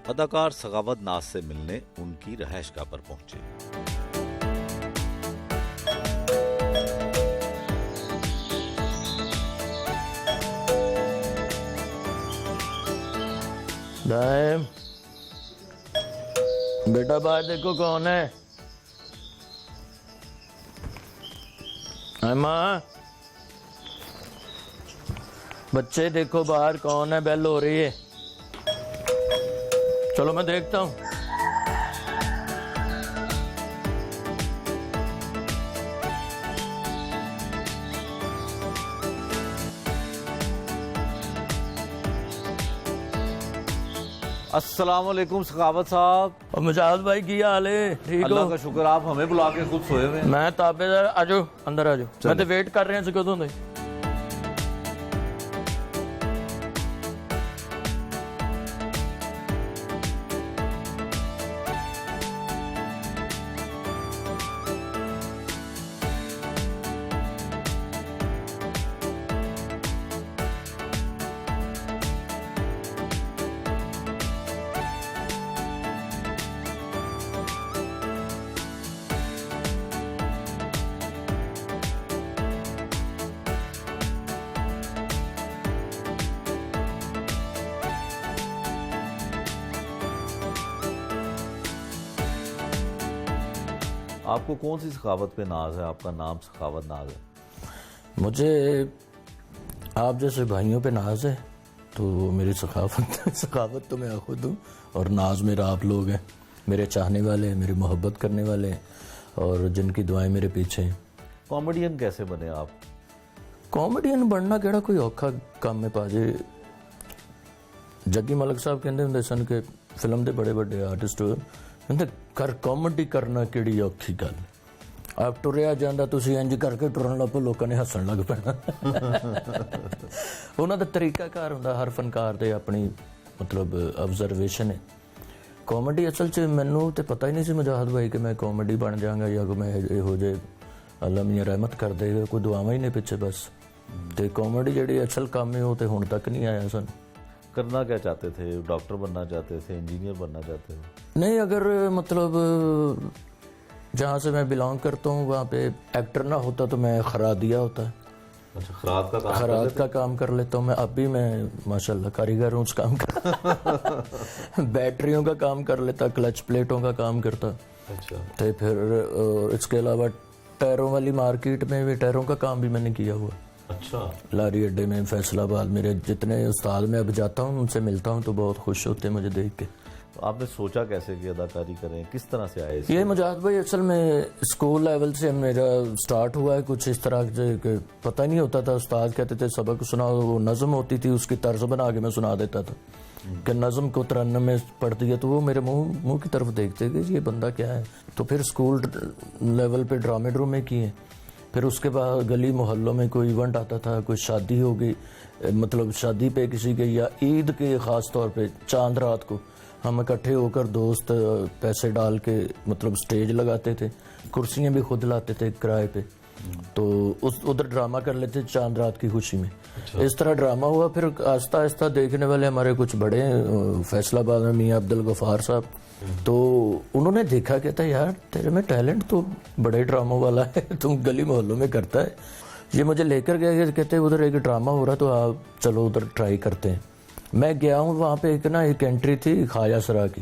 اداکار سخاوت ناز سے ملنے ان کی رہائش گاہ پر پہنچے۔ دائم بیٹا باہر دیکھو کون ہے؟ ماں بچے دیکھو باہر کون ہے، بیل ہو رہی ہے، چلو میں دیکھتا ہوں۔ السلام علیکم سخاوت صاحب۔ اور مجاہد بھائی کی حال ہے؟ ٹھیک ہو؟ اللہ کا شکر، آپ ہمیں بلا کے خود سوئے ہوئے ہیں۔ میں تابے دار، آجو اندر آجو، میں تو ویٹ کر رہے ہیں کدوں دے۔ آپ کو کون سی سخاوت پہ ناز ہے؟ آپ کا نام سخاوت ناز ہے۔ مجھے آپ جیسے بھائیوں پہ ناز ہے، تو میری سخاوت تو میں خود ہوں، اور ناز میرا آپ لوگ ہیں، میرے چاہنے والے ہیں، میری محبت کرنے والے ہیں، اور جن کی دعائیں میرے پیچھے ہیں۔ کامیڈین کیسے بنے آپ؟ کامیڈین بننا کیڑا کوئی اوکھا کام ہے پاجے؟ جگی ملک صاحب کہندے ہوندے سن کہ فلم دے بڑے بڑے آرٹسٹ کہندے کر کامیڈی کرنا کیڑی اوکھی گل، آپ ٹریا جاندہ تسی انج کر کے ٹرن لگ پو، لوکاں نے ہسن لگ پینا۔ انہاں دا طریقہ کار ہوندا، ہر فنکار دے اپنی مطلب آبزرویشن ہے۔ کامیڈی اصل چ مینوں تے پتہ ہی نہیں سی مجاہد بھائی کہ میں کامیڈی بن جاں گا، یا کہ میں یہو جے اللہ میاں رحمت کر دے گا، کوئی دعاواں ہی نہیں پیچھے بس۔ تے کامیڈی جڑی اصل کام ہے وہ تے ہن تک نہیں آیا سن۔ کرنا کیا چاہتے تھے؟ ڈاکٹر بننا چاہتے تھے؟ انجینئر بننا چاہتے تھے؟ نہیں، اگر مطلب جہاں سے میں بلانگ کرتا ہوں وہاں پہ ایکٹر نہ ہوتا تو میں خرادیہ ہوتا ہے۔ اچھا، خراد کا کام کر لیتا ہوں میں، اب بھی میں ماشاءاللہ کاریگر ہوں اس کام کا۔ بیٹریوں کا کام کر لیتا، کلچ پلیٹوں کا کام کرتا، اچھا، تو پھر اس کے علاوہ ٹائروں والی مارکیٹ میں بھی ٹائروں کا کام بھی میں نے کیا ہوا۔ اچھا، لاری اڈے میں، فیصل آباد، میرے جتنے استاد میں اب جاتا ہوں ان سے ملتا ہوں تو بہت خوش ہوتے ہیں مجھے دیکھ کے۔ آپ نے سوچا کیسے کہ اداکاری کریں؟ کس طرح سے آئے؟ یہ مجاہد بھائی اصل میں اسکول لیول سے میرا سٹارٹ ہوا ہے کچھ اس طرح سے کہ پتہ نہیں ہوتا تھا، استاد کہتے تھے سبق سناؤ، وہ نظم ہوتی تھی اس کی طرز بنا کے میں سنا دیتا تھا کہ نظم کو ترنم میں پڑھتی ہے، تو وہ میرے منہ کی طرف دیکھتے کہ یہ بندہ کیا ہے۔ تو پھر اسکول لیول پہ ڈرامے ڈرومے کیے، پھر اس کے بعد گلی محلوں میں کوئی ایونٹ آتا تھا، کوئی شادی ہو گئی، مطلب شادی پہ کسی کے یا عید کے خاص طور پہ چاند رات کو ہم اکٹھے ہو کر دوست پیسے ڈال کے مطلب سٹیج لگاتے تھے، کرسیاں بھی خود لاتے تھے کرائے پہ، تو ادھر ڈرامہ کر لیتے چاند رات کی خوشی میں۔ اس طرح ڈرامہ ہوا، پھر آہستہ آہستہ دیکھنے والے ہمارے کچھ بڑے فیصل آباد میں میاں عبدالغفار صاحب، تو انہوں نے دیکھا، کہتا یار تیرے میں ٹیلنٹ تو بڑے ڈراموں والا ہے، تم گلی محلوں میں کرتا ہے۔ یہ مجھے لے کر گئے، کہتے ادھر ایک ڈرامہ ہو رہا تو آپ چلو ادھر ٹرائی کرتے ہیں۔ میں گیا ہوں، وہاں پہ ایک انٹری تھی خواجہ سرا کی،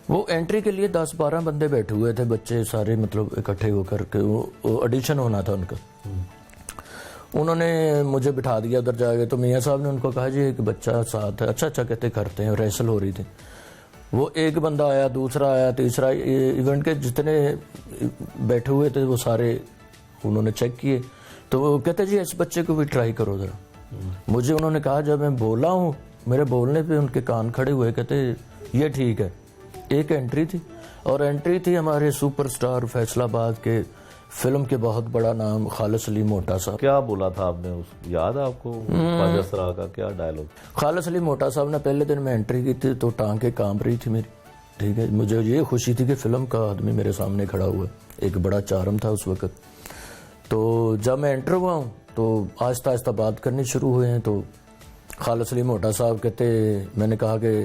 وہ انٹری کے لیے 10-12 بندے بیٹھے ہوئے تھے، بچے سارے مطلب اکٹھے ہو کر کے، وہ آڈیشن ہونا تھا ان کا۔ انہوں نے مجھے بٹھا دیا ادھر جا کے، تو میاں صاحب نے ان کو کہا جی ایک بچہ ساتھ ہے، اچھا کہتے کرتے ہیں، ریسل ہو رہی تھی۔ وہ ایک بندہ آیا، دوسرا آیا، تیسرا، ایونٹ کے جتنے بیٹھے ہوئے تھے وہ سارے انہوں نے چیک کیے، تو وہ کہتے جی اس بچے کو بھی ٹرائی کرو ذرا۔ مجھے انہوں نے کہا، جب میں بولا ہوں میرے بولنے پہ ان کے کان کھڑے ہوئے، کہتے یہ ٹھیک ہے۔ ایک انٹری تھی، اور انٹری تھی ہمارے سپر سٹار فیصل آباد کے فلم کے بہت بڑا نام خالص علی موٹا صاحب۔ کیا بولا تھا آپ نے؟ یاد ہے آپ کو خواجہ سرا کا کیا ڈائلاگ؟ خالص علی موٹا صاحب نے پہلے دن میں انٹری کی تھی تو ٹانکیں کانپ رہی تھی میری، ٹھیک ہے، مجھے یہ خوشی تھی کہ فلم کا آدمی میرے سامنے کھڑا ہوا ہے، ایک بڑا چارم تھا اس وقت۔ تو جب میں انٹر ہوا ہوں تو آہستہ آہستہ بات کرنی شروع ہوئے ہیں، تو خالص علی موٹا صاحب کہتے، میں نے کہا کہ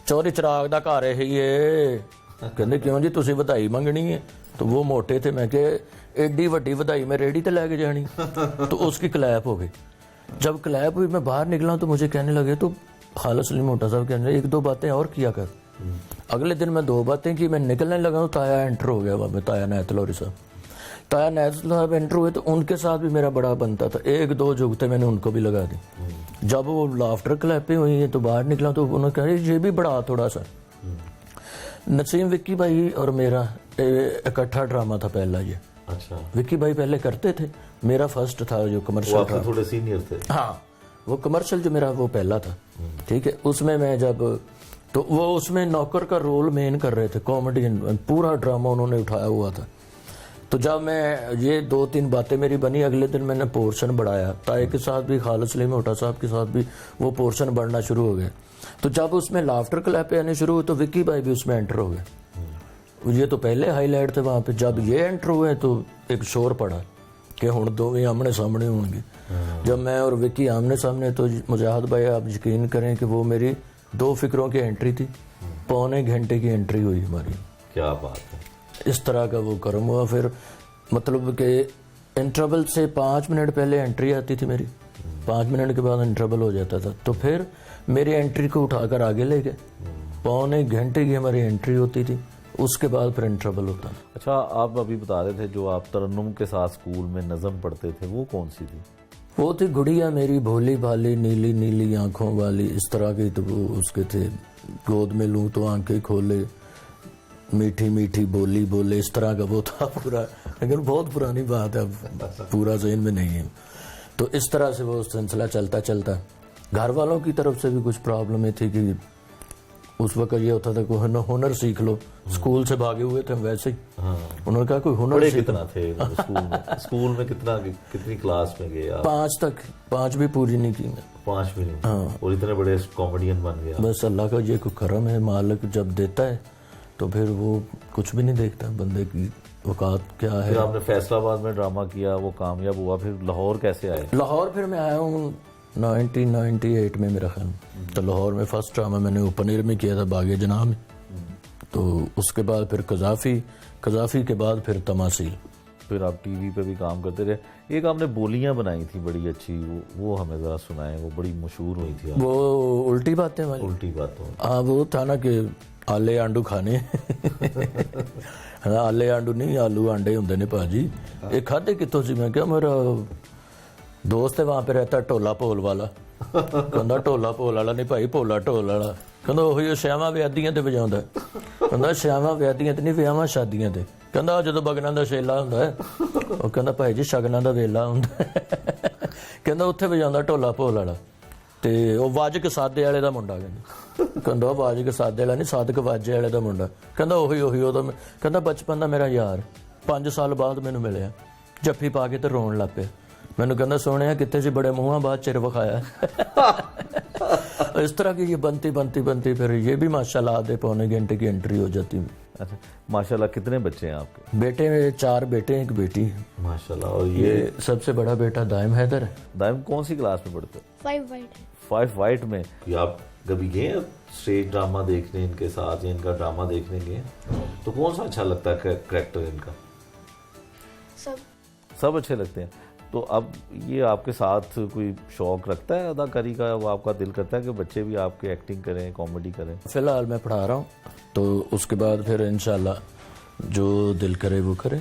चौधरी चिराग दा घर यही है। कहते क्यों जी तुसी बधाई मंगनी है? तो वो मोटे थे, मैं कहा एडी वड्डी बधाई मैं रेडी ते लैके जानी। तो उसकी क्लैप हो गई। जब क्लैप हुई मैं बाहर निकला तो मुझे कहने लगे तो खालिद सलीम मोटा साहब कहने लगे 1-2 बातें और किया कर। अगले दिन मैं 2 बातें की, मैं निकलने लगा तो ताया एंटर हो गया वहाँ पे, ताया नायत लौरी साहब। ताया नायत साहब एंटर हुए तो उनके साथ भी मेरा बड़ा बनता था, 1-2 जुगते मैंने उनको भी लगा दी। जब वो लाफ्टर क्लैपिंग हुई है तो बाहर निकला तो उन्होंने कहा ये भी बढ़ा थोड़ा सा। नसीम विक्की भाई और मेरा इकट्ठा ड्रामा था पहला ये। अच्छा, विक्की भाई पहले करते थे, मेरा फर्स्ट था जो कमर्शियल था। थोड़े सीनियर थे। हाँ, वो कमर्शियल जो मेरा वो पहला था, ठीक है। उसमें मैं जब तो वो उसमें नौकर का रोल मेन कर रहे थे, कॉमेडी, पूरा ड्रामा उन्होंने उठाया हुआ था। तो जब मैं ये 2-3 बातें मेरी बनी, अगले दिन मैंने पोर्शन बढ़ाया, ताए के साथ भी, खालिद सलीम मोटा साहब के साथ भी वो पोर्शन बढ़ना शुरू हो गया। तो जब उसमें लाफ्टर क्लैप आने शुरू हुए तो विक्की भाई भी उसमें एंटर हो गए। ये तो पहले हाईलाइट थे वहाँ पे। जब ये एंटर हुए तो एक शोर पड़ा कि हुण दोवें आमने सामने होंगे। जब मैं और विक्की आमने सामने, तो मुजाहिद भाई आप यकीन करें कि वो मेरी 2 फिक्रों की एंट्री थी, 1.25 घंटे की एंट्री हुई हमारी। क्या बात है। इस तरह का वो कर्म हुआ। फिर मतलब कि इंटरवल से 5 मिनट पहले एंट्री आती थी मेरी, 5 मिनट के बाद इंटरवल हो जाता था। तो फिर मेरी एंट्री को उठाकर आगे ले गए, 1.25 घंटे की हमारी एंट्री होती थी, उसके बाद फिर इंटरवल होता। अच्छा, आप अभी बता रहे थे जो आप तरन्नुम के साथ स्कूल में नज़म पढ़ते थे, वो कौन सी थी? वो थी गुड़िया मेरी भोली भाली नीली नीली आंखों वाली, इस तरह की। तो वो उसके थे गोद में लूं तो आंखें खोले, मीठी मीठी बोली बोले, इस तरह का वो था पूरा। लेकिन बहुत पुरानी बात है, अब पूरा ज़हन में नहीं है। तो इस तरह से वो सिलसिला चलता चलता घर वालों की तरफ से भी कुछ प्रॉब्लम थी कि उस वक्त ये होता था कोई हुनर सीख लो। स्कूल से भागे हुए थे हम वैसे ही। उन्होंने कहा कोई हुनर कितना थे स्कूल में कितनी क्लास में गए आप? 5 तक, 5 भी पूरी नहीं की मैं। 5 भी नहीं? हाँ। और इतने बड़े कॉमेडियन बन गया। बस अल्लाह का ये कोई करम है, मालिक जब देता है तो फिर वो कुछ भी नहीं देखता बंदे की औकात क्या है। फिर आपने फैसलाबाद में ड्रामा किया, वो कामयाब हुआ, फिर लाहौर कैसे आए? लाहौर फिर मैं आया हूँ 1998 में मेरा ख्याल। तो लाहौर में फर्स्ट ड्रामा मैंने उपनेर में किया था, बागे जनाह में। तो उसके बाद फिर कज़ाफ़ी के बाद फिर तमासील। फिर आप टीवी पे भी काम करते रहे। एक आपने बोलियां बनाई थी बड़ी अच्छी, वो हमें ज़रा सुनाएं, वो बड़ी मशहूर हुई थी। वो उल्टी बातें वाली। उल्टी बातों। हाँ, वो था ना कि आले आंडू खाने आले आंडू नहीं, आलू आंडे होंगे ने भाजी। ये खाते कितों सी? मैं क्या, मेरा दोस्त है वहां पे रहता, ढोला भोल वाला। कहता ढोला भोल वाला नहीं भाई, भोला ढोल वाला। कहता ਉਹੀ ਸ਼ਿਆਵਾਂ ਵਿਆਦੀਆਂ ਤੇ ਵਜਾਉਂਦਾ। ਕਹਿੰਦਾ ਸ਼ਿਆਵਾਂ ਵਿਆਦੀਆਂ ਤੇ ਨਹੀਂ, ਵਿਆਹਾਂ ਸ਼ਾਦੀਆਂ ਤੇ। ਕਹਿੰਦਾ ਜਦੋਂ ਬਗਨਾਂ ਦਾ ਛੇਲਾ ਹੁੰਦਾ ਹੈ, ਉਹ ਕਹਿੰਦਾ ਭਾਈ ਜੀ ਸ਼ਗਨਾਂ ਦਾ ਵੇਲਾ ਹੁੰਦਾ। ਕਹਿੰਦਾ ਉੱਥੇ ਵਜਾਉਂਦਾ ਢੋਲਾ ਭੋਲ ਵਾਲਾ। ਤੇ ਉਹ ਵਾਜਕ ਸਾਦੇ ਵਾਲੇ ਦਾ ਮੁੰਡਾ। ਕਹਿੰਦਾ ਵਾਜਕ ਸਾਦੇ ਵਾਲਾ ਨਹੀਂ, ਸਾਦਕ ਵਾਜੇ ਵਾਲੇ ਦਾ ਮੁੰਡਾ। ਕਹਿੰਦਾ ਉਹੀ ਉਹਦਾ। ਕਹਿੰਦਾ ਬਚਪਨ ਦਾ ਮੇਰਾ ਯਾਰ 5 ਸਾਲ ਬਾਅਦ ਮੈਨੂੰ ਮਿਲਿਆ, ਜੱਫੀ ਪਾ ਕੇ ਤੇ ਰੋਣ ਲੱਗ ਪਿਆ। मैंने कहना सोने कितने से बड़े मुँह बाद चिर विखाया। इस तरह की ये बनती फिर ये भी माशाल्लाह आधे 1.25 घंटे की एंट्री हो जाती। अच्छा, माशाल्लाह। कितने बच्चे हैं आपके? बेटे 4 बेटे, 1 बेटी। माशाल्लाह। और ये सबसे बड़ा बेटा दाइम हैदर है। दाइम कौन सी क्लास में पढ़ते? 5 वाइट में। आप कभी गए स्टेज ड्रामा देखने इनके साथ, या इनका ड्रामा देखने गए? तो कौन सा अच्छा लगता है कैरेक्टर इनका? सब अच्छे लगते हैं। तो अब ये आपके साथ कोई शौक रखता है अदाकारी का? वो आपका दिल करता है कि बच्चे भी आपके एक्टिंग करें, कॉमेडी करें? फिलहाल मैं पढ़ा रहा हूँ, तो उसके बाद फिर इंशाल्लाह जो दिल करे वो करे।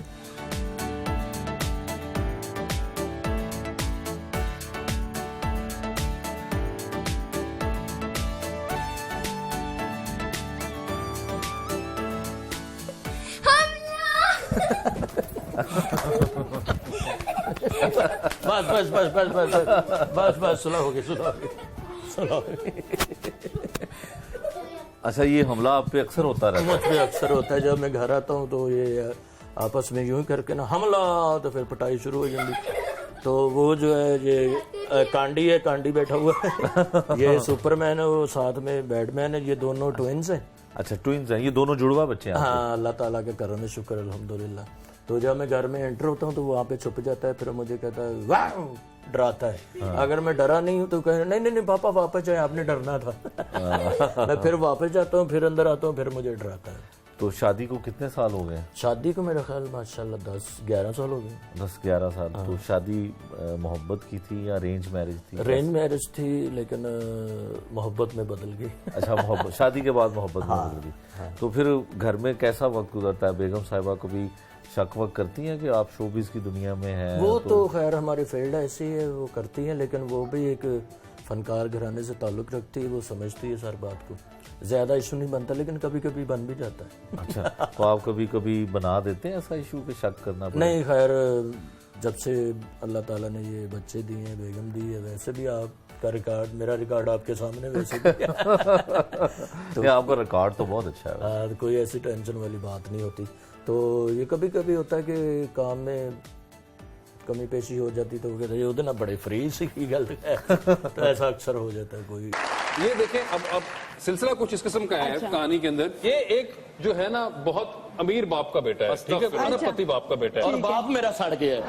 बस सुलह हो गई। अच्छा, ये हमला आप पे अक्सर होता रहता है? मुझ पे अक्सर होता है। जब मैं घर आता हूँ तो ये आपस में यूं ही करके ना हमला, तो फिर पिटाई शुरू हो जाती। तो वो जो है ये कांडी है, कांडी बैठा हुआ है। ये सुपरमैन है, वो साथ में बैटमैन है। ये दोनों ट्विंस हैं। اچھا ٹوئنز ہیں, یہ دونوں جڑوا بچے ہیں. ہاں اللہ تعالیٰ کا کرم ہے, شکر الحمدللہ. تو جب میں گھر میں انٹر ہوتا ہوں تو وہاں پہ چھپ جاتا ہے, پھر مجھے کہتا ہے واہ, ڈراتا ہے. اگر میں ڈرا نہیں ہوں تو کہے نہیں پاپا واپس جائیں, آپ نے ڈرنا تھا. میں پھر واپس جاتا ہوں, پھر اندر آتا ہوں, پھر مجھے ڈراتا ہے. تو شادی کو کتنے سال ہو گئے؟ شادی کو میرا خیال ماشاءاللہ 10-11 سال ہو گئے. 10-11 سال. تو شادی محبت کی تھی یا ارینج میرج تھی؟ ارینج میرج تھی لیکن محبت میں بدل گئی. اچھا محبت, شادی کے بعد محبت میں بدل گئی. تو پھر گھر میں کیسا وقت گزرتا ہے؟ بیگم صاحبہ کو بھی شک وقت کرتی ہیں کہ آپ شوبز کی دنیا میں ہیں؟ وہ تو خیر ہماری فیلڈ ایسی ہے, وہ کرتی ہیں, لیکن وہ بھی ایک فنکار گھرانے سے تعلق رکھتی ہے, وہ سمجھتی ہے سر بات کو. زیادہ ایشو نہیں بنتا لیکن کبھی کبھی بن بھی جاتا ہے. اچھا تو آپ کبھی کبھی بنا دیتے ہیں ایسا ایشو کہ شک کرنا پڑے؟ نہیں خیر, جب سے اللہ تعالیٰ نے یہ بچے دیے ہیں, بیگم دی ہے, ویسے بھی آپ کا ریکارڈ, میرا ریکارڈ آپ کے سامنے ویسے بھی آپ کا ریکارڈ تو بہت اچھا ہے. کوئی ایسی ٹینشن والی بات نہیں ہوتی. تو یہ کبھی کبھی ہوتا ہے کہ کام میں کمی پیشی ہو جاتی تو وہ کہتے ہیں یہ نا بڑے فری سی کی گل ہے, تو ایسا اکثر ہو جاتا ہے. کوئی یہ دیکھیں اب سلسلہ کچھ اس قسم کا ہے کہانی کے اندر. یہ ایک جو ہے نا بہت امیر باپ کا بیٹا ہے, ٹھیک ہے, ارب پتی باپ کا بیٹا ہے, اور باپ میرا سڑ گیا ہے.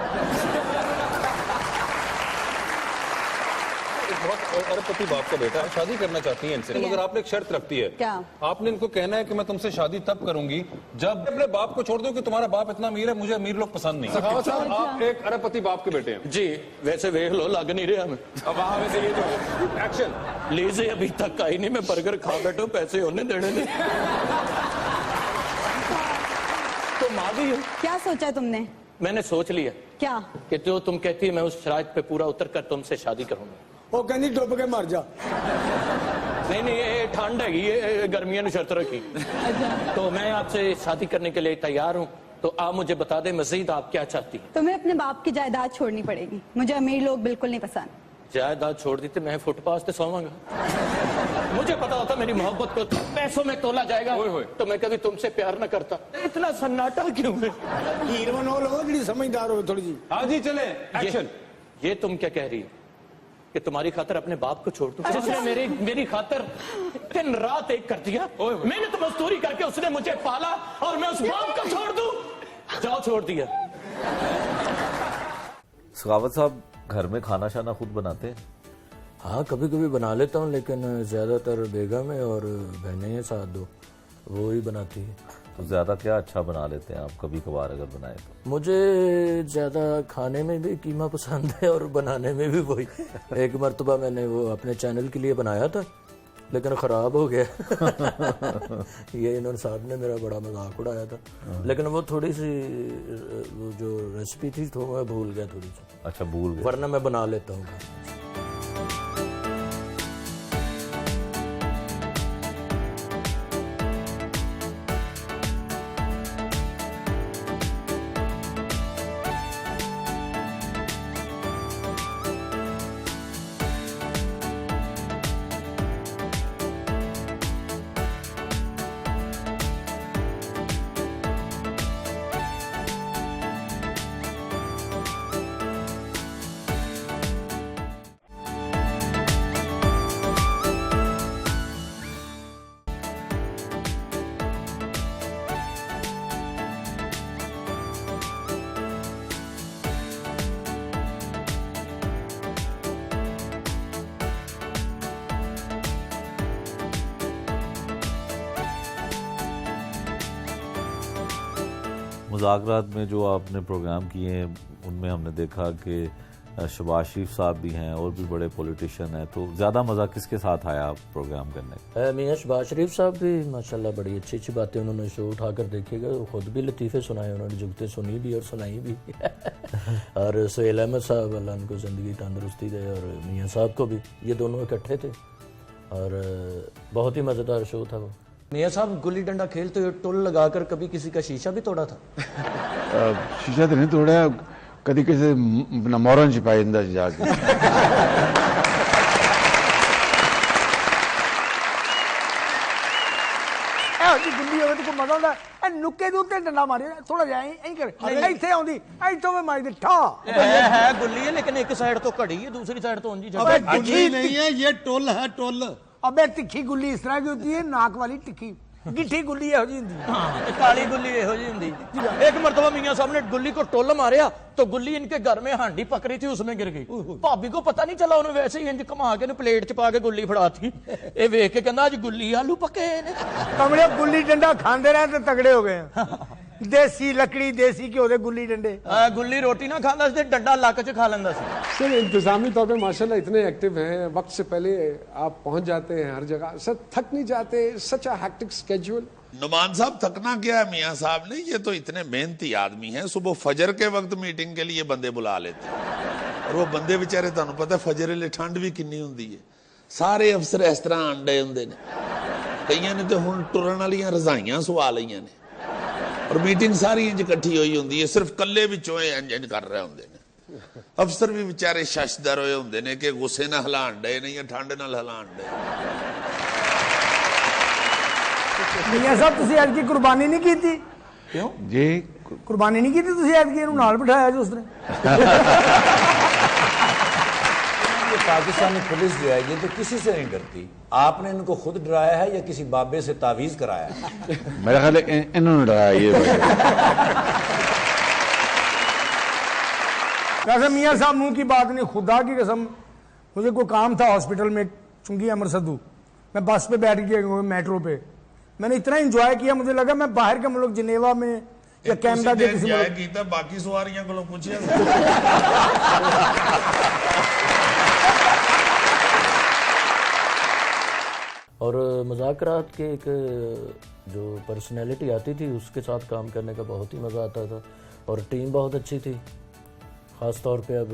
بہت ارب پتی باپ کا بیٹا ہے, شادی کرنا چاہتی ہیں ان سے, مگر آپ نے ایک شرط رکھتی ہے. کیا؟ آپ نے ان کو کہنا ہے کہ میں تم سے شادی تب کروں گی جب اپنے باپ کو چھوڑ دوں کہ تمہارا باپ اتنا امیر ہے, مجھے امیر لوگ پسند نہیں. سخاوت صاحب آپ ایک ارب پتی باپ کے بیٹے ہیں. جی ویسے ویکھ لو, لگ نہیں رہا میں. اب وہاں ویسے یہ جو ایکشن لیزے ابھی تک آئی نہیں, میں برگر کھا بیٹھا ہوں, پیسے ہونے دینے نہیں. تم آ گئی ہو. کیا سوچا تم نے؟ میں نے سوچ لیا کیا کہ جو تم کہتی ہے میں اس شرائط پہ پورا اتر کر تم سے شادی کروں گا. وہ کہنی ڈوب کے مر جا. نہیں یہ ٹھنڈ ہے, یہ گرمیاں نے شرط رکھی. تو میں آپ سے شادی کرنے کے لیے تیار ہوں, تو آپ مجھے بتا دیں مزید آپ کیا چاہتی ہیں. تمہیں اپنے باپ کی جائیداد چھوڑنی پڑے گی, مجھے امیر لوگ بالکل نہیں پسند. جائیداد چھوڑ دی تو میں فٹ پاس پہ سوواں گا. مجھے پتا ہوتا میری محبت کو پیسوں میں تولا جائے گا تو میں کبھی تم سے پیار نہ کرتا. اتنا سناٹا کیوں ہے؟ ہیروئن ہو لو جی, سمجھدار ہو تھوڑی جی. ہاں جی چلیں ایکشن. یہ تم کیا کہہ رہی ہو کہ تمہاری خاطر اپنے باپ کو چھوڑ دوں؟ جس نے میری خاطر دن رات ایک کر دیا, میں نے تو مزدوری کر کے اس نے مجھے پالا, اور میں اس باپ کو چھوڑ دوں؟ جاؤ چھوڑ دیا. سخاوت صاحب گھر میں کھانا شانا خود بناتے ہیں؟ ہاں کبھی کبھی بنا لیتا ہوں, لیکن زیادہ تر بیگم ہے اور بہنیں ہیں ساتھ دو, وہ ہی بناتی ہے. تو زیادہ کیا اچھا بنا لیتے ہیں آپ کبھی کبھار اگر بنائے تو؟ مجھے زیادہ کھانے میں بھی قیمہ پسند ہے اور بنانے میں بھی وہی. ایک مرتبہ میں نے وہ اپنے چینل کے لیے بنایا تھا لیکن خراب ہو گیا. یہ انہوں نے صاحب نے میرا بڑا مذاق اڑایا تھا, لیکن وہ تھوڑی سی وہ جو ریسپی تھی تو میں بھول گیا تھوڑی سی. اچھا بھول گئے, ورنہ میں بنا لیتا ہوں. مذاکرات میں جو آپ نے پروگرام کیے ہیں ان میں ہم نے دیکھا کہ شہباز شریف صاحب بھی ہیں اور بھی بڑے پولیٹیشین ہیں, تو زیادہ مزہ کس کے ساتھ آیا آپ پروگرام کرنے کا؟ میاں شہباز شریف صاحب بھی ماشاءاللہ بڑی اچھی اچھی باتیں انہوں نے شو اٹھا کر دیکھے گا, خود بھی لطیفے سنائے, انہوں نے جگتیں سنی بھی اور سنائی بھی. اور سہیل احمد صاحب اللہ ان کو زندگی تندرستی دے, اور میاں صاحب کو بھی, یہ دونوں اکٹھے تھے اور بہت ہی مزیدار شو تھا وہ. میاں صاحب گلی ڈنڈا کھیلتے ہوئے ٹول لگا کر کبھی کسی کا شیشہ بھی توڑا تھا؟ شیشہ تو نہیں توڑا, کدی کسی مورن چھپائی اندر جا کے. گلی ہوئے تو کوئی مزہ ہوتا ہے, نکے دے اتنے ڈنڈا مارے تھوڑا جا کرے, ایتھے آؤندی ایتھوں میں ماری ٹھا. ہے گلی ہے لیکن ایک سائڈ تو گھڑی ہے, دوسری سائڈ تو انجی جگہ. گلی نہیں ہے, یہ ٹول ہے, ٹول. ابے تکھی گلی اس طرح کی ہوتی ہے, ناک والی تکھی, ਗਿੱਠੀ ਗੁੱਲੀ ਇਹੋ ਜਿਹੀ ਹੁੰਦੀ ਹੈ। हाँ तो काली गुल्ली एहो जी हुंदी। एक मर्तबा मियां साहब ने गुल्ली को टोल मारिया तो गुल्ली इनके घर में हांडी पक रही थी, उसमें गिर गई। भाभी को पता नहीं चला, उन्होंने वैसे ही इंज घुमा के प्लेट च पा के गुल्ली फड़ाती। ये वेख के कहंदा अज गुल्ली आलू पके ने। कमरे गुल्ली डंडा खांदे रहे तो तगड़े हो गए हैं। देसी लकड़ी देसी घ्यो दे गुल्ली डंडे। गुल्ली रोटी ना खांदा सी, डंडा लक च खा लेंदा सी। सर इंतजामी तौर पे माशाल्लाह इतने एक्टिव हैं, वक्त से पहले आप पहुंच जाते हैं हर जगह। सर थक नहीं जाते? सच अ हैक्टिक स्केड्यूल। नुमान साहब थकना क्या है मियां साहब ने, ये तो इतने मेहनती आदमी हैं, सुबह फजर के वक्त मीटिंग के लिए बंदे बुला लेते हैं, और वो बंदे बेचारे तुहानू पता है फजर ਵੇਲੇ ठंड भी किन्नी हुंदी है, सारे अफसर इस तरह आंडे हुंदे ने, कईयां ने तो हुण टुरन वालियां रजाइयां सवा लईयां ने, और मीटिंग सारी इंज इकट्ठी होई हुंदी है, सिर्फ कल्ले विचों इंज कर रहे हुंदे ने। अफसर भी बेचारे शशदर होए हुंदे ने कि गुस्से नाल हलाण डे ने या ठंड नाल हलाण डे। मियां साहब तुसी आज की कुर्बानी नहीं की थी? क्यों जी कुर्बानी नहीं की थी तुसी आज की? इन्हू नाल बिठाया जो उसने। ये पाकिस्तानी पुलिस जो है ये तो किसी से नहीं डरती, आपने इनको खुद डराया है या किसी बाबे से तावीज कराया है? मेरा ख्याल है इन्होंने डराया ये। वैसे मियां साहब मुंह की बात नहीं, खुदा की कसम मुझे कोई काम था हॉस्पिटल में चुंगी अमर सद्दू, मैं बस पे बैठ गया मेट्रो पे, मैंने इतना एंजॉय किया, मुझे लगा मैं बाहर के मुल्क जिनेवा में या कनाडा के किसी मुल्क कीता बाकी सवारियां कोलों पूछिया। और मुज़ाकरात के एक जो पर्सनैलिटी आती थी उसके साथ काम करने का बहुत ही मज़ा आता था, और टीम बहुत अच्छी थी। ख़ास तौर पे अब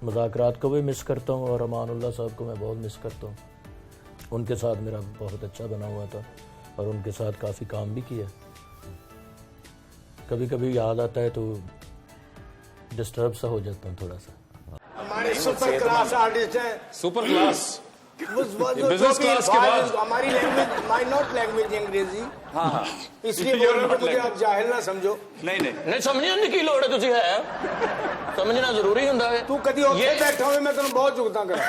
मुज़ाकरात को भी मिस करता हूँ और अमानुल्लाह साहब को मैं बहुत मिस करता हूँ। उनके साथ मेरा बहुत अच्छा बना हुआ था और उनके साथ काफ़ी काम भी किया। कभी कभी याद आता है तो डिस्टर्ब सा हो जाता हूँ थोड़ा सा। हमारे सुपर क्लास आर्टिस्ट हैं, सुपर क्लास बिजनेस क्लास के बाद हमारी लैंग्वेज माय नॉट लैंग्वेज अंग्रेजी, हाँ इसलिए बोल रहा हूं मुझे आप जाहिल ना समझो। नहीं समझने की लोड़ है, तुझे है समझना जरूरी ਹੁੰਦਾ है। तू कदी ਉੱਥੇ बैठा ਹੋਵੇ मैं ਤੈਨੂੰ बहुत जुगता करा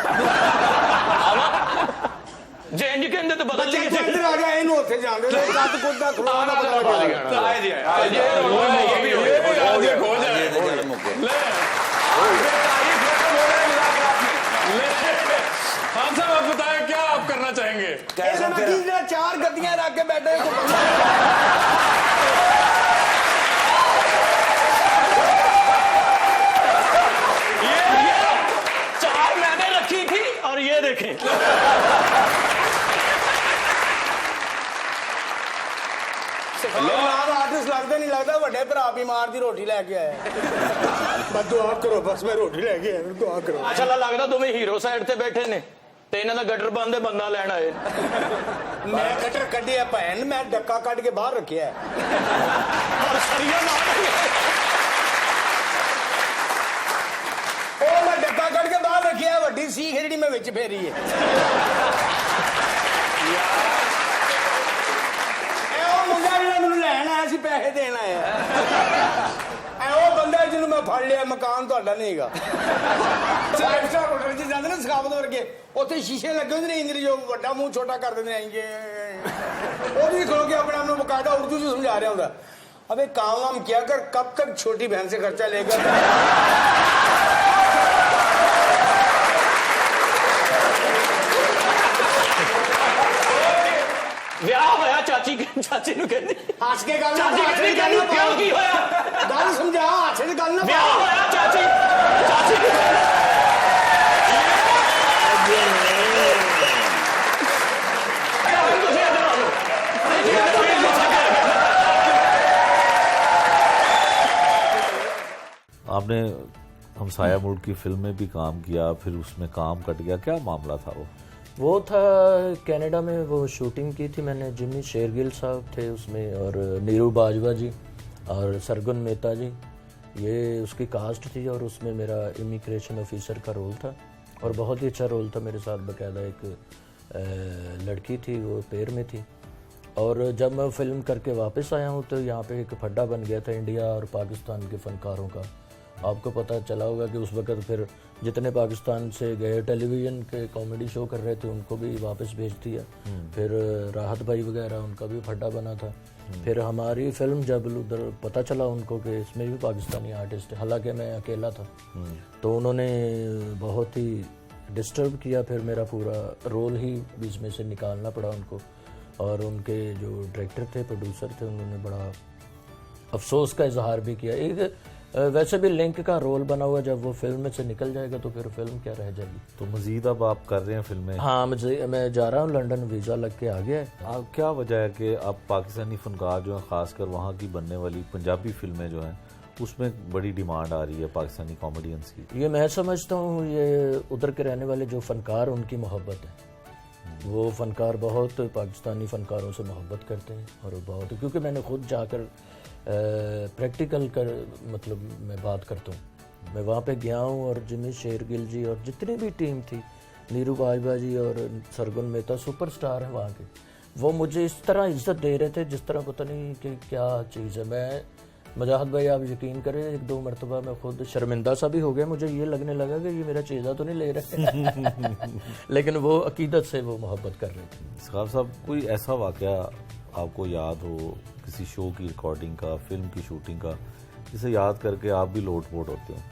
ਜੇ ਇੰਜ ਕਹਿੰਦੇ ਤਾਂ ਬਦਲ ਲਈ ਕਿਤੇ ਇੱਧਰ ਆ ਗਿਆ, ਇਹਨੂੰ ਉੱਥੇ ਜਾਂਦੇ ਨੇ ਕੱਦ ਕੁੱਦ ਦਾ ਖਲੋਣਾ ਪਤਾ ਲੱਗਾ। आए जी ये भी हो गया खो जाए खान साहब, आप बताएं क्या आप करना चाहेंगे? चार गद्दियां रख के बैठे चार मैंने रखी थी और ये देखें आर्टिस्ट लगता नहीं लगता ਵੱਡੇ ਭਰਾ बीमार ਦੀ ਰੋਟੀ ਲੈ ਕੇ ਆਇਆ। ਬਸ ਦੁਆ ਕਰੋ, ਬਸ ਮੈਂ ਰੋਟੀ ਲੈ ਕੇ ਆਇਆ, ਦੁਆ ਕਰੋ। अच्छा लगता तुम्हें हीरो साइड ਤੇ ਬੈਠੇ ਨੇ ਤੇ ਇਹਨਾਂ ਦਾ ਗਟਰ ਬੰਦ ਦੇ ਬੰਦਾ ਲੈਣ ਆਏ। ਮੈਂ ਗਟਰ ਕੱਢਿਆ ਭੈਣ, ਮੈਂ ਡੱਕਾ ਕੱਢ ਕੇ ਬਾਹਰ ਰੱਖਿਆ और सरिया ਉਹ ਮੈਂ ਡੱਕਾ ਕੱਢ ਕੇ ਬਾਹਰ ਰੱਖਿਆ, ਵੱਡੀ ਸੀਖ ਜਿਹੜੀ ਮੈਂ ਵਿੱਚ ਫੇਰੀ ਹੈ। ਮੁੰਡਾ ਜਿਹੜਾ ਮੈਨੂੰ ਲੈਣ ਆਇਆ ਸੀ, ਪੈਸੇ ਦੇਣ ਆਇਆ, ਐ ਉਹ ਬੰਦਾ ਜਿਹਨੂੰ ਮੈਂ ਫੜ ਲਿਆ। ਮਕਾਨ ਤੁਹਾਡਾ ਨਹੀਂ ਹੈਗਾ। 5 ਸਟਾਰ ਹੋਟਲ 'ਚ ਜਾਂਦੇ ਨੇ ਸਕਾਫਤ ਵਰਗੇ, ਉੱਥੇ ਸ਼ੀਸ਼ੇ ਲੱਗੇ ਹੁੰਦੇ ਨੇ, ਇੰਦਰੀ ਜੋ ਵੱਡਾ ਮੂੰਹ ਛੋਟਾ ਕਰ ਦਿੰਦੇ ਨੇ, ਉਹ ਵੀ ਖਲੋ ਕੇ ਆਪਣੇ ਆਪ ਨੂੰ ਬਕਾਇਦਾ ਉਰਦੂ 'ਚ ਸਮਝਾ ਰਿਹਾ ਹੁੰਦਾ, अबे काम वाम क्या कर, कब तक छोटी बहन से खर्चा लेगा। ਵਿਆਹ ਹੋਇਆ ਚਾਚੀ ਨੂੰ ਕਹਿੰਦੀ ਹੱਸ ਕੇ ਗੱਲ ਚਾਚੀ ਕਹਿੰਦੀ ਕਿਉਂ ਕੀ ਹੋਇਆ, ਗੱਲ ਸਮਝਾ, ਹੱਸ ਕੇ ਗੱਲ ਨਾ। ਵਿਆਹ ਹੋਇਆ ਚਾਚੀ ਨੂੰ आपने हमसाया मुल्क की फिल्म में भी काम किया, फिर उसमें काम कट गया, क्या मामला था वो था कनाडा में वो शूटिंग की थी मैंने, जिमी शेरगिल साहब थे उसमें और नीरू बाजवा जी और सरगुन मेहता जी, ये उसकी कास्ट थी और उसमें मेरा इमिग्रेशन ऑफिसर का रोल था और बहुत ही अच्छा रोल था। मेरे साथ बाकायदा एक लड़की थी, वो पैर में थी, और जब मैं फिल्म करके वापस आया हूँ तो यहाँ पे एक फड्डा बन गया था इंडिया और पाकिस्तान के फ़नकारों का, آپ کو پتہ چلا ہوگا کہ اس وقت پھر جتنے پاکستان سے گئے ٹیلی ویژن کے کامیڈی شو کر رہے تھے ان کو بھی واپس بھیج دیا. پھر راحت بھائی وغیرہ ان کا بھی پھڈا بنا تھا. پھر ہماری فلم جب ادھر پتہ چلا ان کو کہ اس میں بھی پاکستانی آرٹسٹ ہے, حالانکہ میں اکیلا تھا, تو انہوں نے بہت ہی ڈسٹرب کیا. پھر میرا پورا رول ہی بیچ میں سے نکالنا پڑا ان کو, اور ان کے جو ڈائریکٹر تھے, پروڈیوسر تھے, انہوں نے بڑا افسوس کا اظہار بھی کیا. ایک ویسے بھی لنک کا رول بنا ہوا, جب وہ فلم میں سے نکل جائے گا تو پھر فلم کیا رہ جائے گی. تو مزید اب آپ کر رہے ہیں فلمیں؟ ہاں میں جا رہا ہوں لنڈن, ویزا لگ کے آ گیا ہے. آپ کیا وجہ ہے کہ اب پاکستانی فنکار جو ہیں, خاص کر وہاں کی بننے والی پنجابی فلمیں جو ہیں, اس میں بڑی ڈیمانڈ آ رہی ہے پاکستانی کامیڈینس کی؟ یہ میں سمجھتا ہوں یہ ادھر کے رہنے والے جو فنکار ان کی محبت ہے. وہ فنکار بہت پاکستانی فنکاروں سے محبت کرتے ہیں, اور بہت, کیونکہ میں نے خود جا کر پریکٹیکل کر مطلب میں بات کرتا ہوں. میں وہاں پہ گیا ہوں, اور جمی شیرگل جی اور جتنی بھی ٹیم تھی, نیرو باجوہ جی اور سرگن مہتا, سپر سٹار ہیں وہاں کے, وہ مجھے اس طرح عزت دے رہے تھے جس طرح پتہ نہیں کہ کیا چیز ہے. میں مجاہد بھائی آپ یقین کریں, ایک دو مرتبہ میں خود شرمندہ سا بھی ہو گیا, مجھے یہ لگنے لگا کہ یہ میرا چیزہ تو نہیں لے رہے لیکن وہ عقیدت سے وہ محبت کر رہے تھے. اسقاف صاحب, کوئی ایسا واقعہ آپ کو یاد ہو, کسی شو کی ریکارڈنگ کا, فلم کی شوٹنگ کا, جسے یاد کر کے آپ بھی لوٹ پوٹ ہوتے ہوں؟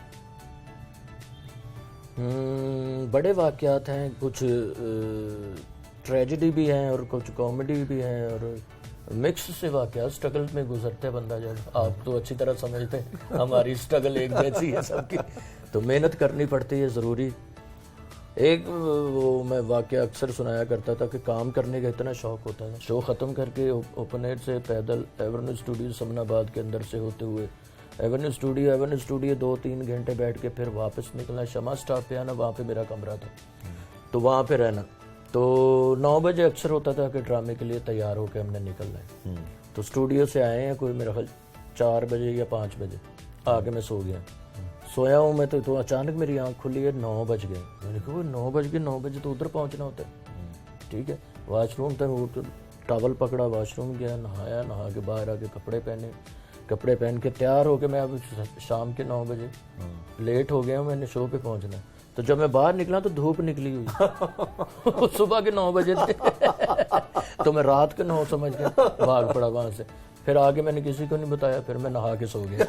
بڑے واقعات ہیں, کچھ ٹریجڈی بھی ہیں اور کچھ کامیڈی بھی ہیں, اور مکس سے واقعات. اسٹرگل میں گزرتے بندہ, جب آپ تو اچھی طرح سمجھتے ہیں ہماری اسٹرگل ایک جیسی ہے سب کی, تو محنت کرنی پڑتی ہے ضروری. ایک وہ میں واقعہ اکثر سنایا کرتا تھا کہ کام کرنے کا اتنا شوق ہوتا ہے, شو ختم کر کے اوپن ایئر سے پیدل ایورنیو اسٹوڈیو سمن آباد کے اندر سے ہوتے ہوئے ایورنیو اسٹوڈیو 2-3 گھنٹے بیٹھ کے پھر واپس نکلنا. شمع سٹاپ پہ آنا, وہاں پہ میرا کمرہ تھا, تو وہاں پہ رہنا. تو 9 بجے اکثر ہوتا تھا کہ ڈرامے کے لیے تیار ہو کے ہم نے نکلنا ہے. تو اسٹوڈیو سے آئے ہیں کوئی میرا خیال 4 بجے یا 5 بجے, آ کے میں سو گیا. سویا ہوں میں تو اچانک میری آنکھ کھلی ہے, 9 بج گئے. میں نے کہا 9 بج گئے, 9 بجے تو ادھر پہنچنا ہوتا ہے. ٹھیک ہے, واش روم تھا, وہ ٹاول پکڑا, واش روم گیا, نہایا, نہا کے باہر آ کے کپڑے پہن کے تیار ہو کے میں اب شام کے 9 بجے لیٹ ہو گیا ہوں, میں نے شو پہ پہنچنا. تو جب میں باہر نکلا تو دھوپ نکلی ہوئی صبح کے 9 بجے تھے تو میں رات کے 9 سمجھ کے بھاگ پڑا وہاں سے. پھر آگے میں نے کسی کو نہیں بتایا, پھر میں نہا کے سو گیا.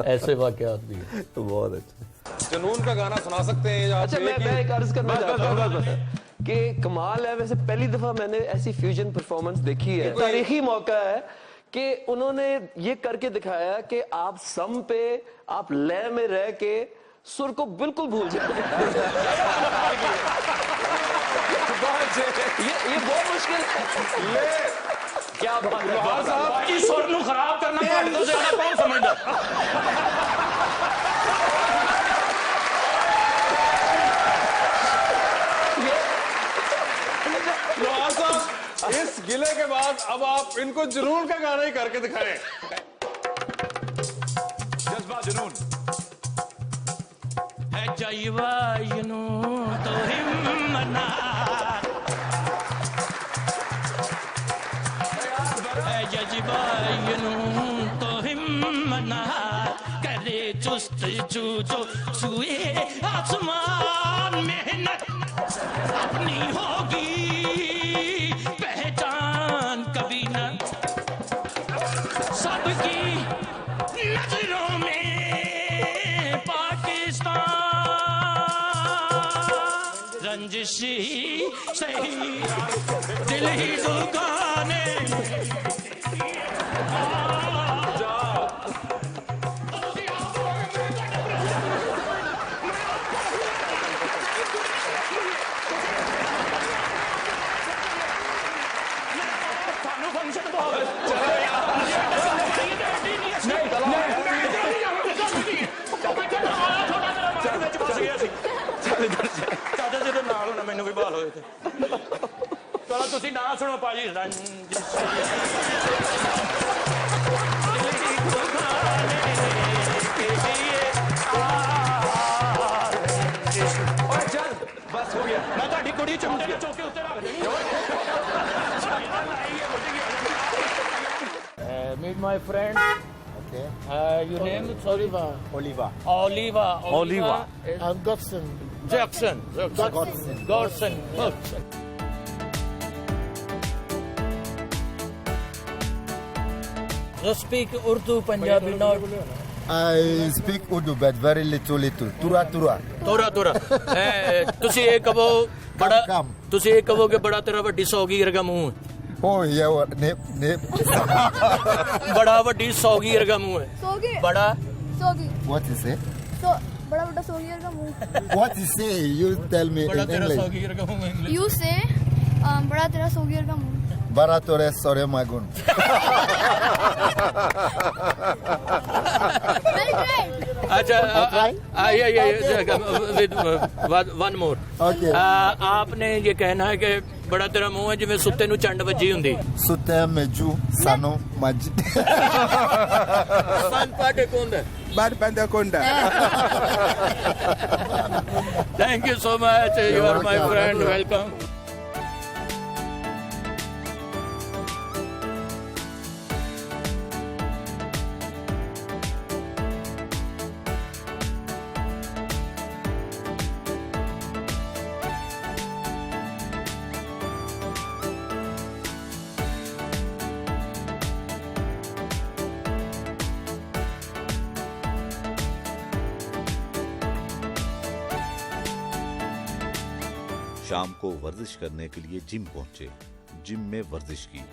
ایسے واقعات بھی ہیں. بہت اچھا. جنون کا گانا سنا سکتے ہیں؟ اچھا, میں ایک عرض کرنا چاہتا ہوں کہ کمال ہے, ویسے پہلی دفعہ میں نے ایسی فیوژن پرفارمنس دیکھی ہے, تاریخی موقع ہے کہ انہوں نے یہ کر کے دکھایا کہ آپ سم پہ, آپ لے میں رہ کے سر کو بالکل بھول جائیں. یہ بہت مشکل ہے. کیا بات ہے صاحب, کی سر نو خراب کرنا تو زیادہ کون سمجھتا. لوہار صاحب, اس گلے کے بعد اب آپ ان کو جنون کا گانا ہی کر کے دکھائیں. جذبہ جنون ہے جیوا جنون تو ہمنا, ہے جذبہ جنون تو ہمنا, کرے چست جو سوئے آسمان, محنت اپنی ہوگی پہچان کبھی نہ, سب کی نظروں میں پاکستان, رنجشی صحیح دل ہی دکانے. ਚਾਚਾ ਜੀ ਦੇ ਨਾਲ ਹੋਣਾ ਮੈਨੂੰ ਵੀ ਬਾਲ ਹੋਏ ਤੇ. ਚਲੋ ਤੁਸੀਂ ਨਾ ਸੁਣੋ ਭਾਜੀ. بس ہو گیا, میں ਤੁਹਾਡੀ ਕੁੜੀ ਚਮੜੇ ਦੇ ਚੌਕੇ ਉੱਤੇ ਰੱਖ ਦੇਣੀ. Meet my friend. Okay. Your name is Oliver. Oliver. Oliver. And Godson. Jackson. Godson. Just speak Urdu, Punjabi, not. I speak Urdu, but very little. Tura. ਤੋਰਾ ਤੁਸੀਂ ਇਹ ਕਹੋ ਬੜਾ ਤੁਸੀਂ ਇਹ ਕਹੋ ਕਿ ਬੜਾ ਤੇਰਾ ਵੱਡੀ ਸੌਗੀ ਵਰਗਾ ਮੂੰਹ ਹੈ Oh, yeah, nip. ਬੜਾ ਵੱਡੀ ਸੌਗੀ ਵਰਗਾ ਮੂੰਹ ਹੈ ਸੋਗੀ ਬੜਾ ਸੋਗੀ What is it? ਸੋ ਬੜਾ ਵੱਡਾ ਸੋਗੀ ਵਰਗਾ ਮੂੰਹ What is it? You tell me ਬੜਾ in ਤੇਰਾ English. ਸੌਗੀ ਵਰਗਾ ਮੂੰਹ ਇੰਗਲਿਸ਼ ਯੂ ਸੇ ਬੜਾ ਤੇਰਾ ਸੋਗੀ ਵਰਗਾ ਮੂੰਹ Baratore sore magun. Very great. अच्छा वन मोर Okay. आपने ये कहना है कि बड़ा तेरा मुंह है जिवें सुत्ते नूं चंड वजी हुंदी Sute meju sano maji. सन पाटे कोंदा Bad panda konda. Thank you so much you are my friend welcome शाम को वर्जिश करने के लिए जिम पहुंचे, जिम में वर्जिश की।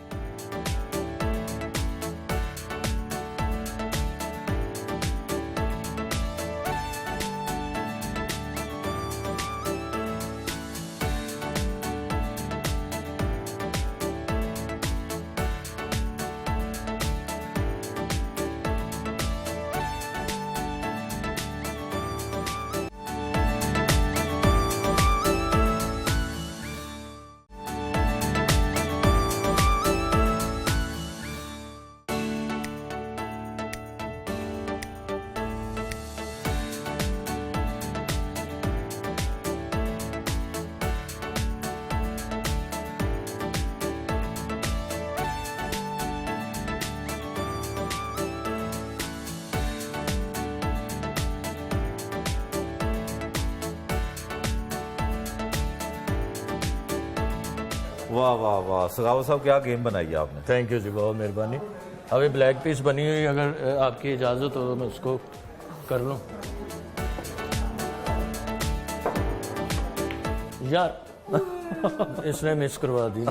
वाह वाह वाह सखावत साहब क्या गेम बनाई है आपने थैंक यू जी बहुत मेहरबानी अभी ब्लैक पीस बनी हुई अगर आपकी इजाज़त हो तो मैं उसको कर लूँ यार इसने मिस करवा दी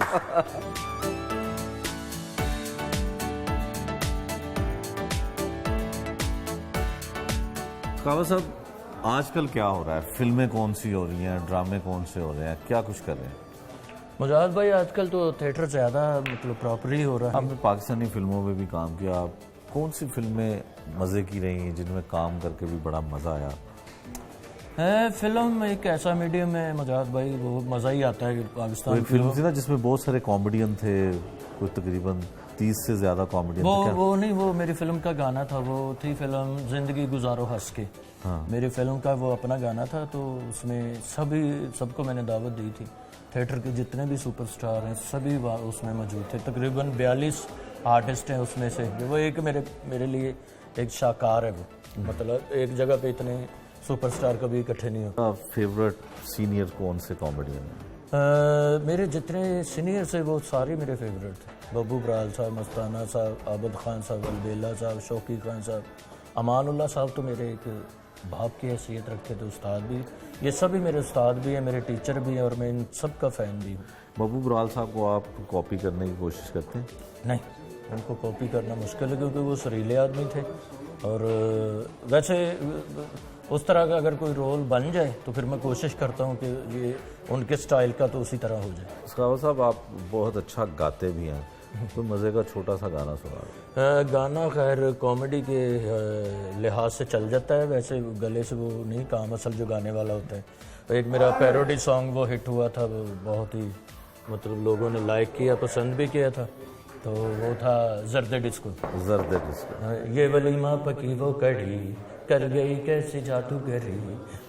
सखावत साहब आजकल क्या हो रहा है फिल्में कौन सी हो रही हैं ड्रामे कौन से हो रहे हैं क्या कुछ कर रहे हैं मुजाहिद भाई आजकल तो थिएटर ज़्यादा मतलब प्रॉपरली हो रहा है आपने पाकिस्तानी फिल्मों में भी काम किया आप कौन सी फिल्में मज़े की रही जिनमें काम करके भी बड़ा मज़ा आया है फिल्म एक ऐसा मीडियम है मुजाहिद भाई वो मज़ा ही आता है कि पाकिस्तान कोई फिल्म थी ना जिसमें बहुत सारे कॉमेडियन थे कोई तकरीबन 30 से ज़्यादा कॉमेडियन थे वो नहीं वो मेरी फिल्म का गाना था वो थी फिल्म जिंदगी गुजारो हंस के मेरी फिल्म का वो अपना गाना था तो उसमें सबको मैंने दावत दी थी थिएटर के जितने भी सुपरस्टार हैं सभी उसमें मौजूद थे तकरीबन 42 आर्टिस्ट हैं उसमें से वो एक मेरे लिए एक शाकार है वो मतलब एक जगह पे इतने सुपरस्टार कभी इकट्ठे नहीं होते फेवरेट सीनियर कौन से कॉमेडियन हैं मेरे जितने सीनियर से वो सारे मेरे फेवरेट थे बब्बू बराल साहब मस्ताना साहब आबद खान साहब अलबेला साहब शौकी खान साहब अमानुल्लाह साहब तो मेरे एक बाप की हैसियत रखते थे उस्ताद भी ये सभी मेरे उस्ताद भी हैं मेरे टीचर भी हैं और मैं इन सब का फ़ैन भी हूँ बब्बू बराल साहब को आप कॉपी करने की कोशिश करते हैं नहीं उनको कॉपी करना मुश्किल है क्योंकि वो सुरीले आदमी थे और वैसे उस तरह का अगर कोई रोल बन जाए तो फिर मैं कोशिश करता हूँ कि ये उनके स्टाइल का तो उसी तरह हो जाए सखावत साहब आप बहुत अच्छा गाते भी हैं तो मज़े का छोटा सा गाना सुना गाना खैर कॉमेडी के लिहाज से चल जाता है वैसे गले से वो नहीं काम असल जो गाने वाला होता है एक मेरा पैरोडी सॉन्ग वो हिट हुआ था वो बहुत ही मतलब लोगों ने लाइक किया पसंद भी किया था तो वो था जर्द डिस्को जर्द डिस्को ये वलीमा पकी वो कढ़ी कर गई कैसी जादूगरी,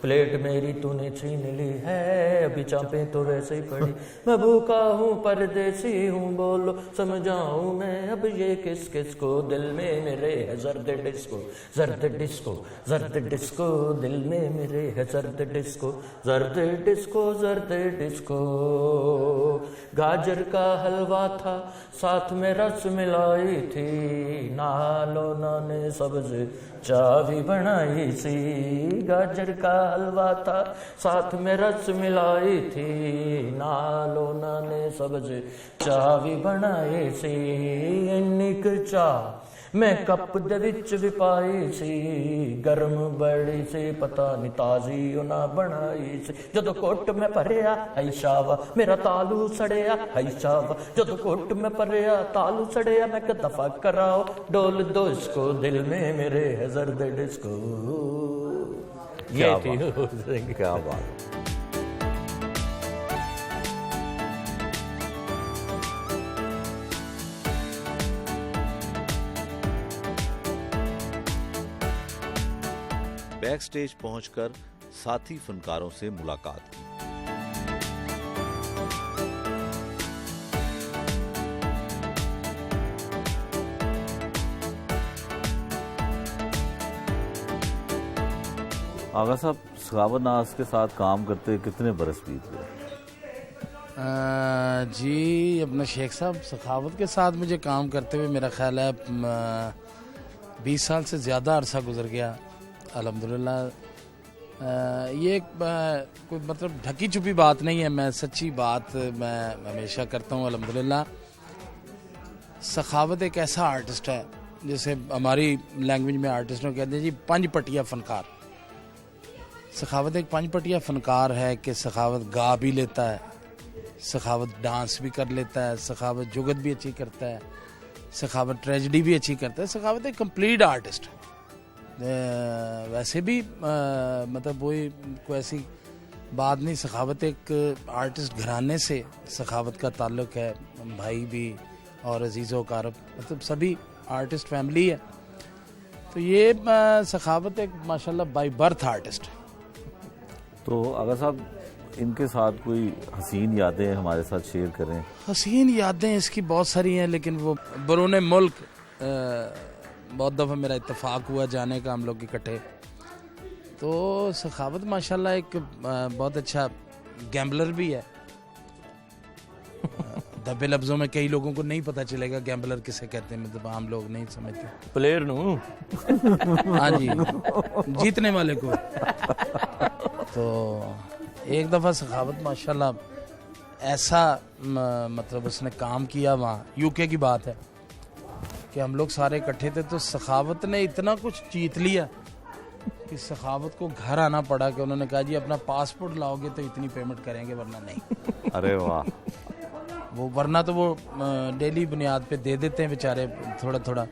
प्लेट मेरी तूने छीन ली है, अभी चापे तो वैसे ही पड़ी, मैं भूखा हूँ परदेसी हूँ, बोलो समझाऊँ मैं अब ये किस किस को, दिल में मेरे है जर्द डिस्को, जर्द डिस्को, जर्द डिस्को, दिल में मेरे है जर्द डिस्को, जर्द डिस्को, जर्द डिस्को। गाजर का हलवा था साथ में रस मिलाई थी, नालोना ने सब्जी चावी बनाई सी, गाजर का हलवा था साथ में रस मिलाई थी, नालोना ने सब्जी चावी बनाई सी, इन्नी क चाह मैं कप दे विच भी पाई सी, गर्म बड़ी सी पता नहीं ताजी ना बनाई सी, जदों कोट में भरिया है शावा मेरा तालू सड़िया है शावा, जदों कोट में भरिया तालू सड़िया, मैं क दफा कराओ डोल दो इसको, दिल में मेरे है जर्द डिस्को। क्या बात, क्या बात। बैक स्टेज पहुंचकर साथी फनकारों से मुलाकात की। आगा साहब, सखावत नाज के साथ काम करते कितने बरस बीत गए? जी अपना शेख साहब, सखावत के साथ मुझे काम करते हुए मेरा ख्याल है 20 साल से ज़्यादा अरसा गुजर गया अल्हम्दुलिल्लाह। ये कोई मतलब ढकी छुपी बात नहीं है, मैं सच्ची बात मैं हमेशा करता हूँ अल्हम्दुलिल्लाह। सखावत एक ऐसा आर्टिस्ट है, जैसे हमारी लैंग्वेज में आर्टिस्टों कहते हैं जी पंज पटिया फनकार। सखावत एक पंज पटिया फनकार है कि सखावत गा भी लेता है, सखावत डांस भी कर लेता है, सखावत जुगत भी अच्छी करता है, सखावत ट्रेजेडी भी अच्छी करता है। सखावत एक कंप्लीट आर्टिस्ट है। वैसे भी मतलब वही कोई ऐसी बात नहीं, सखावत एक आर्टिस्ट घराने से सखावत का ताल्लुक़ है, भाई भी और अजीज़ व कारब मतलब सभी आर्टिस्ट फैमिली है। तो ये सखावत एक माशाल्लाह बाय बर्थ आर्टिस्ट है। तो आगा साहब, इनके साथ कोई हसीन यादें हमारे साथ शेयर करें। हसीन यादें इसकी बहुत सारी हैं, लेकिन वो बरूने मुल्क बहुत दफ़ा मेरा इत्तेफाक हुआ जाने का, हम लोग इकट्ठे। तो सखावत माशाल्लाह एक बहुत अच्छा गैम्बलर भी है। दबे लफ्ज़ों में कई लोगों को नहीं पता चलेगा गैम्बलर किसे कहते हैं, मतलब आम लोग नहीं समझते। प्लेयर नू हाँ जी, जीतने वाले को। तो एक दफ़ा सखावत माशाल्लाह ऐसा मतलब उसने काम किया, वहाँ यूके की बात है कि हम लोग सारे इकट्ठे थे, तो सखावत ने इतना कुछ जीत लिया कि सखावत को घर आना पड़ा कि उन्होंने कहा जी अपना पासपोर्ट लाओगे तो इतनी पेमेंट करेंगे, वरना नहीं। अरे वाह। वो वरना तो वो डेली बुनियाद पे दे देते हैं बेचारे थोड़ा थोड़ा।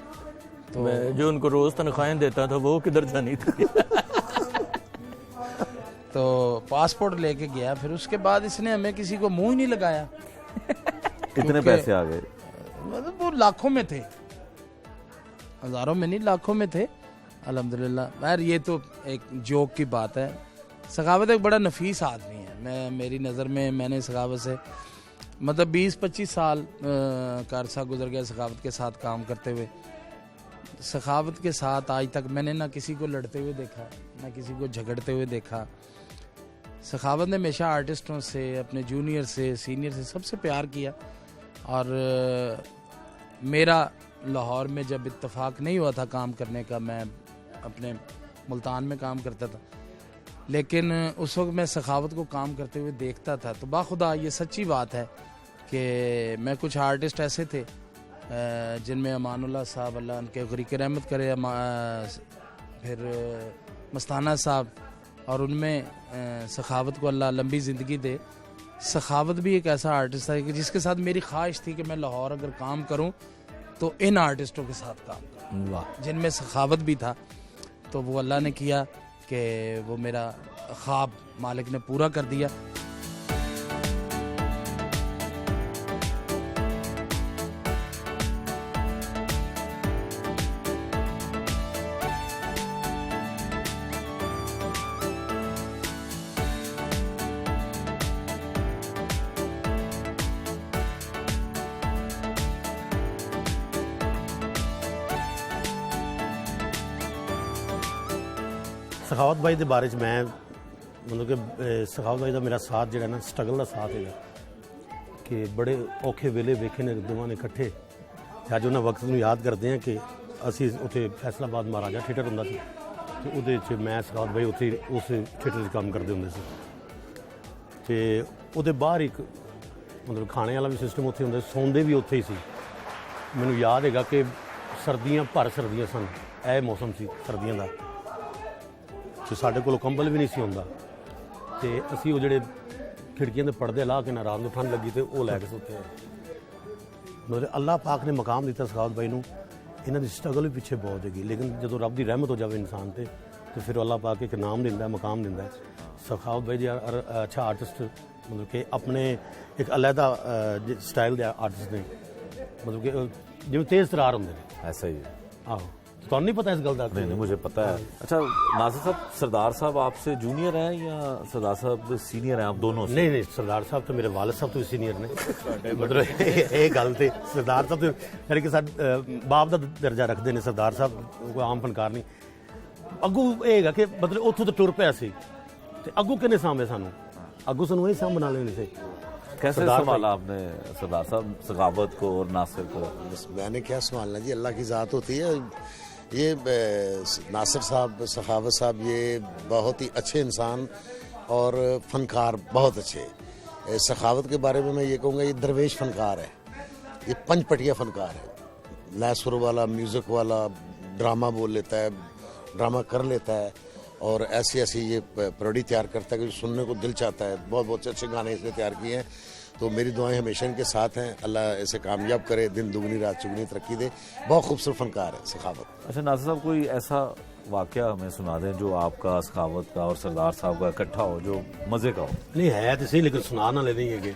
तो जो उनको रोज तनख्वाहें देता था वो किधर जानी थी। तो पासपोर्ट लेके गया, फिर उसके बाद इसने हमें किसी को मुंह ही नहीं लगाया। कितने पैसे आ गए? मतलब वो लाखों में थे, हजारों में नहीं, लाखों में थे अल्हम्दुलिल्लाह। यार ये तो एक जोक की बात है। सखावत एक बड़ा नफीस आदमी है। मेरी नज़र में मैंने सखावत से मतलब 20-25 साल का अरसा गुजर गया सखावत के साथ काम करते हुए। सखावत के साथ आज तक मैंने ना किसी को लड़ते हुए देखा, ना किसी को झगड़ते हुए देखा। सखावत ने हमेशा आर्टिस्टों से, अपने जूनियर से, सीनियर से, सबसे प्यार किया। और मेरा लाहौर में जब इत्तेफाक नहीं हुआ था काम करने का, मैं अपने मुल्तान में काम करता था, लेकिन उस वक्त मैं सखावत को काम करते हुए देखता था। तो बाखुदा ये सच्ची बात है कि मैं कुछ आर्टिस्ट ऐसे थे जिनमें अमानुल्लाह साहब, अल्लाह उनके ग़रीक़ रहमत करे, फिर मस्ताना साहब, और उनमें सखावत को अल्लाह लंबी ज़िंदगी दे। सखावत भी एक ऐसा आर्टिस्ट था कि जिसके साथ मेरी ख्वाहिश थी कि मैं लाहौर अगर काम करूं तो इन आर्टिस्टों के साथ काम करूं, जिनमें सखावत भी था। तो वो अल्लाह ने किया कि वो मेरा ख्वाब मालिक ने पूरा कर दिया। ਸਖਾਵਤ ਬਾਈ ਦੇ ਬਾਰੇ 'ਚ ਮੈਂ ਮਤਲਬ ਕਿ ਸਖਾਵਤ ਬਾਈ ਦਾ ਮੇਰਾ ਸਾਥ ਜਿਹੜਾ ਨਾ ਸਟਰਗਲ ਦਾ ਸਾਥ ਹੈਗਾ ਕਿ ਬੜੇ ਔਖੇ ਵੇਲੇ ਵੇਖੇ ਨੇ ਦੋਵਾਂ ਨੇ ਇਕੱਠੇ ਤੇ ਅੱਜ ਉਹਨਾਂ ਵਕਤ ਨੂੰ ਯਾਦ ਕਰਦੇ ਹਾਂ ਕਿ ਅਸੀਂ ਉੱਥੇ ਫੈਸਲਾਬਾਦ ਮਹਾਰਾਜਾ ਥੀਏਟਰ ਹੁੰਦਾ ਸੀ ਤੇ ਉਹਦੇ 'ਚ ਮੈਂ ਸਖਾਵਤ ਬਾਈ ਉੱਥੇ ਉਸ ਥੀਏਟਰ 'ਚ ਕੰਮ ਕਰਦੇ ਹੁੰਦੇ ਸੀ ਤੇ ਉਹਦੇ ਬਾਹਰ ਇੱਕ ਮਤਲਬ ਖਾਣੇ ਵਾਲਾ ਵੀ ਸਿਸਟਮ ਉੱਥੇ ਹੁੰਦਾ, ਸੌਂਦੇ ਵੀ ਉੱਥੇ ਹੀ ਸੀ। ਮੈਨੂੰ ਯਾਦ ਹੈਗਾ ਕਿ ਸਰਦੀਆਂ ਸਨ, ਇਹ ਮੌਸਮ ਸੀ ਸਰਦੀਆਂ ਦਾ ਤੇ ਸਾਡੇ ਕੋਲ ਕੰਬਲ ਵੀ ਨਹੀਂ ਸੀ ਹੁੰਦਾ ਤੇ ਅਸੀਂ ਉਹ ਜਿਹੜੇ ਖਿੜਕੀਆਂ ਦੇ ਪਰਦੇ ਲਾ ਕੇ ਨਾ ਰਾਤ ਨੂੰ ਠੰਡ ਲੱਗੀ ਤੇ ਉਹ ਲੈ ਕੇ ਸੁੱਤੇ। ਮਤਲਬ ਅੱਲਾਹ ਪਾਕ ਨੇ ਮਕਾਮ ਦਿੱਤਾ ਸਖਾਵਤ ਬਾਈ ਨੂੰ, ਇਹਨਾਂ ਦੀ ਸਟਰਗਲ ਵੀ ਪਿੱਛੇ ਬਹੁਤ ਹੈਗੀ, ਲੇਕਿਨ ਜਦੋਂ ਰੱਬ ਦੀ ਰਹਿਮਤ ਹੋ ਜਾਵੇ ਇਨਸਾਨ ਤੇ ਫਿਰ ਅੱਲਾਹ ਪਾਕ ਇੱਕ ਨਾਮ ਦਿੰਦਾ, ਮਕਾਮ ਦਿੰਦਾ। ਸਖਾਵਤ ਬਾਈ ਜੀ ਅੱਛਾ ਆਰਟਿਸਟ, ਮਤਲਬ ਕਿ ਆਪਣੇ ਇੱਕ ਅਲੱਗਾ ਸਟਾਈਲ ਦੇ ਆਰਟਿਸਟ ਨੇ, ਮਤਲਬ ਕਿ ਜਿਵੇਂ ਤੇਜ਼ ਤਰਾਰ ਹੁੰਦੇ ਨੇ ऐसा ही है। ਆਹੋ ਤੁਹਾਨੂੰ ਨਹੀਂ ਪਤਾ ਇਸ ਗੱਲ ਦਾ? नहीं मुझे पता है। अच्छा नासिर साहब, सरदार साहब आपसे जूनियर हैं या सरदार साहब सीनियर हैं? आप दोनों से? नहीं सरदार साहब तो मेरे वालिद साहब तो सीनियर ने मतलब ये गल ते सरदार साहब तो यानी कि बाप का दर्जा रखते हैं। सरदार साहब कोई आम फनकार नहीं। अगू ये है कि मतलब उतों तो टुर पिया सी ते अगू किने सामने सानू अगू सानू ये सामना लेने से। कैसे संभाला आपने सरदार साहब सखावत को और नासिर को? मैंने क्या संभालना जी, अल्लाह की ज़ात होती है। ये नासिर साहब, सखावत साहब ये बहुत ही अच्छे इंसान और फनकार बहुत अच्छे। सखावत के बारे में मैं ये कहूँगा ये दरवेश फनकार है, ये पंचपटिया फनकार है। लय सुर वाला, म्यूज़िक वाला, ड्रामा बोल लेता है, ड्रामा कर लेता है और ऐसी ऐसी ये प्रोडी तैयार करता है कि सुनने को दिल चाहता है। बहुत बहुत अच्छे गाने इसने तैयार किए हैं, तो मेरी दुआएं हमेशा इनके साथ हैं। अल्लाह इसे कामयाब करे, दिन दुगनी रात चुगनी तरक्की दे। बहुत खूबसूरत फनकार है सखावत। अच्छा नासिर साहब, कोई ऐसा वाकया हमें सुना दें जो आपका सखावत का और सरदार साहब का इकट्ठा हो, जो मजे का हो? नहीं है तो सही, लेकिन सुना ना लेने के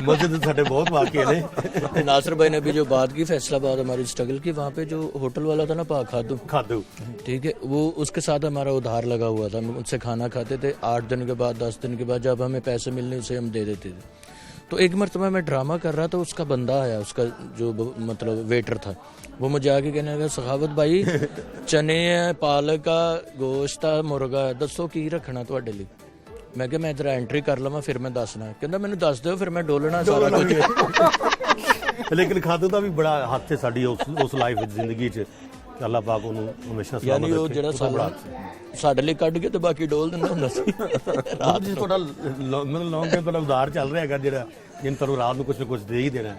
मजे तो साढ़े बहुत वाकये ने। नासिर भाई ने अभी जो बात की फैसलाबाद हमारी स्ट्रगल की, वहाँ पे जो होटल वाला था ना पाक खादू, ठीक है, वो उसके साथ हमारा उधार लगा हुआ था। हम उनसे खाना खाते थे, 8 दिन के बाद 10 दिन के बाद जब हमें पैसे मिलने उसे हम दे देते थे। तो एक मरतबा मैं ड्रामा कर रहा था, उसका बंदा आया, उसका जो मतलब वेटर था, वो मुझे आके कहने लगा सखावत भाई चने है, पालक का गोश्त है, मुर्गा है, दसो की रखना तुहाडे लई। मैं क्या मैं तेरा एंट्री कर लवां फिर मैं दसना। कहंदा मैनू दस दो फिर मैं डोलना सारा कुछ। लेकिन खादू का भी बड़ा हाथ है साडी उस लाइफ जिंदगी च, अल्लाह पाक ਉਹਨੂੰ ਹਮੇਸ਼ਾ ਸਲਾਮਤ यानी वो ਜਿਹੜਾ ਸਾਡੇ ਲਈ ਕੱਢ ਕੇ ਤੇ ਬਾਕੀ ਡੋਲ ਦਿੰਦਾ ਹੁੰਦਾ ਸੀ। ਰਾਤ ਜੀ ਤੁਹਾਡਾ ਮਤਲਬ ਲੌਂਗ ਟਾਈਮ ਤੁਹਾਡਾ ਉਧਾਰ ਚੱਲ ਰਿਹਾ ਹੈਗਾ ਜਿਹੜਾ ਜਿੰਨ ਤੁਹਾਨੂੰ ਰਾਤ ਨੂੰ ਕੁਝ ਨਾ ਕੁਝ ਦੇ ਹੀ ਦੇਣਾ।